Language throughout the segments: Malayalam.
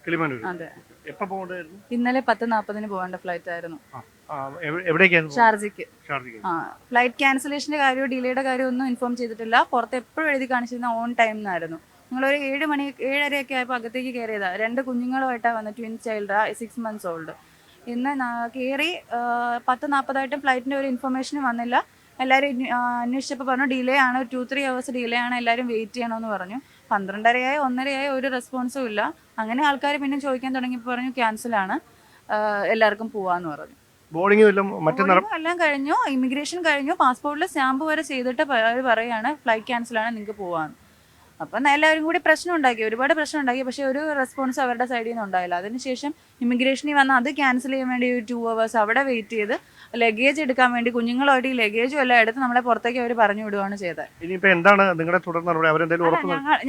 കിളിമാനൂർ. അതെ. എപ്പോ പോകേണ്ടതായിരുന്നു? ഇന്നലെ 10:40 പോകേണ്ട ഫ്ലൈറ്റ് ആയിരുന്നു. എവിടേക്കായിരുന്നു? ഷാർജയ്ക്ക്. ഷാർജയ്ക്ക്. ഫ്ലൈറ്റ് ക്യാൻസലേഷന്റെ കാര്യമോ ഡിലേയുടെ കാര്യമോ ഒന്നും ഇൻഫോം ചെയ്തിട്ടില്ല. പുറത്ത് എപ്പോഴും എഴുതി കാണിച്ചിരുന്ന ഓൺ ടൈം എന്നായിരുന്നു. ഞങ്ങളൊരു 7 മണി 7:30 ആയപ്പോൾ അകത്തേക്ക് കയറിയതാ. 2 കുഞ്ഞുങ്ങളുമായിട്ടാണ് വന്നത്. Twin child, 6 months old. ഇന്ന് കയറി 10:40 ഫ്ലൈറ്റിന്റെ ഒരു ഇൻഫർമേഷനും വന്നില്ല. എല്ലാവരും അന്വേഷിച്ചപ്പോൾ പറഞ്ഞു ഡിലേ ആണ്, 2-3 hours ഡിലേ ആണ്, എല്ലാവരും വെയിറ്റ് ചെയ്യണമെന്ന് പറഞ്ഞു. 12:30 1:30 ഒരു റെസ്പോൺസും ഇല്ല. അങ്ങനെ ആൾക്കാർ പിന്നെ ചോദിക്കാൻ തുടങ്ങിയപ്പോൾ പറഞ്ഞു ക്യാൻസലാണ്, എല്ലാവർക്കും പോവാന്ന് പറഞ്ഞു. ബോർഡിംഗ് എല്ലാം കഴിഞ്ഞു, ഇമിഗ്രേഷൻ കഴിഞ്ഞു, പാസ്പോർട്ടിൽ സ്റ്റാമ്പ് വരെ ചെയ്തിട്ട് അവർ പറയാണ് ഫ്ലൈറ്റ് ക്യാൻസലാണ്, നിങ്ങൾക്ക് പോവാന്ന്. അപ്പം എല്ലാവരും കൂടി ഒരുപാട് പ്രശ്നം ഉണ്ടാക്കി. പക്ഷേ ഒരു റെസ്പോൺസ് അവരുടെ സൈഡിൽ നിന്ന് ഉണ്ടായില്ല. അതിനുശേഷം ഇമിഗ്രേഷനിൽ വന്ന് അത് ക്യാൻസൽ ചെയ്യാൻ വേണ്ടി 2 hours അവിടെ വെയിറ്റ് ചെയ്ത് ലഗേജ് എടുക്കാൻ വേണ്ടി കുഞ്ഞുങ്ങളുമായിട്ട് ഈ ലഗേജും എല്ലാം എടുത്ത് നമ്മളെ പുറത്തേക്ക് അവർ പറഞ്ഞു വിടുകയാണ് ചെയ്തത്. ഇനിയിപ്പോൾ എന്താണ് നിങ്ങളുടെ തുടർ നടപടി?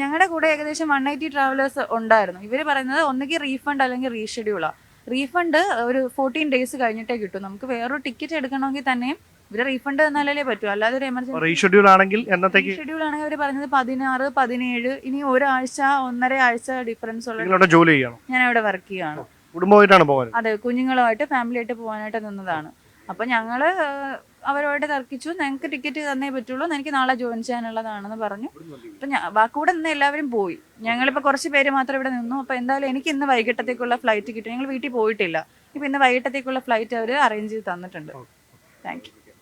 ഞങ്ങളുടെ കൂടെ ഏകദേശം 180 ട്രാവലേഴ്സ് ഉണ്ടായിരുന്നു. ഇവർ പറയുന്നത് ഒന്നുകിൽ റീഫണ്ട് അല്ലെങ്കിൽ റീഷെഡ്യൂളാണ്. റീഫണ്ട് ഒരു 14 days കഴിഞ്ഞിട്ടേ കിട്ടും. നമുക്ക് വേറൊരു ടിക്കറ്റ് എടുക്കണമെങ്കിൽ തന്നെയും ഇവര് റീഫണ്ട് തന്നാലേ പറ്റൂ, അല്ലാതെ ഒരു എമർജൻസി റീഷെഡ്യൂൾ ആണെങ്കിൽ അവർ പറഞ്ഞത് 16, 17, ഇനി ഒരാഴ്ച 1.5 ആഴ്ച ഡിഫറൻസ് ഉള്ള. ജോലി ചെയ്യണം. ഞാൻ ഇവിടെ വർക്ക് ചെയ്യാണ്. കുടുംബമായിട്ടാണ് പോകാൻ? അതെ, കുഞ്ഞുങ്ങളുമായിട്ട് ഫാമിലി ആയിട്ട് പോകാനായിട്ട് നിന്നതാണ്. അപ്പൊ ഞങ്ങള് അവരോട് തർക്കിച്ചു, ഞങ്ങൾക്ക് ടിക്കറ്റ് തന്നേ പറ്റുള്ളൂ, എനിക്ക് നാളെ ജോയിൻ ചെയ്യാനുള്ളതാണെന്ന് പറഞ്ഞു. അപ്പൊ കൂടെ നിന്ന് എല്ലാവരും പോയി. ഞങ്ങളിപ്പോ കുറച്ച് പേര് മാത്രം ഇവിടെ നിന്നു. അപ്പൊ എന്തായാലും എനിക്ക് ഇന്ന് വൈകിട്ടത്തേക്കുള്ള ഫ്ലൈറ്റ് കിട്ടി. ഞങ്ങൾ വീട്ടിൽ പോയിട്ടില്ല. ഇപ്പൊ ഇന്ന് വൈകിട്ടത്തേക്കുള്ള ഫ്ലൈറ്റ് അവർ അറേഞ്ച് ചെയ്ത് തന്നിട്ടുണ്ട്. Thank you.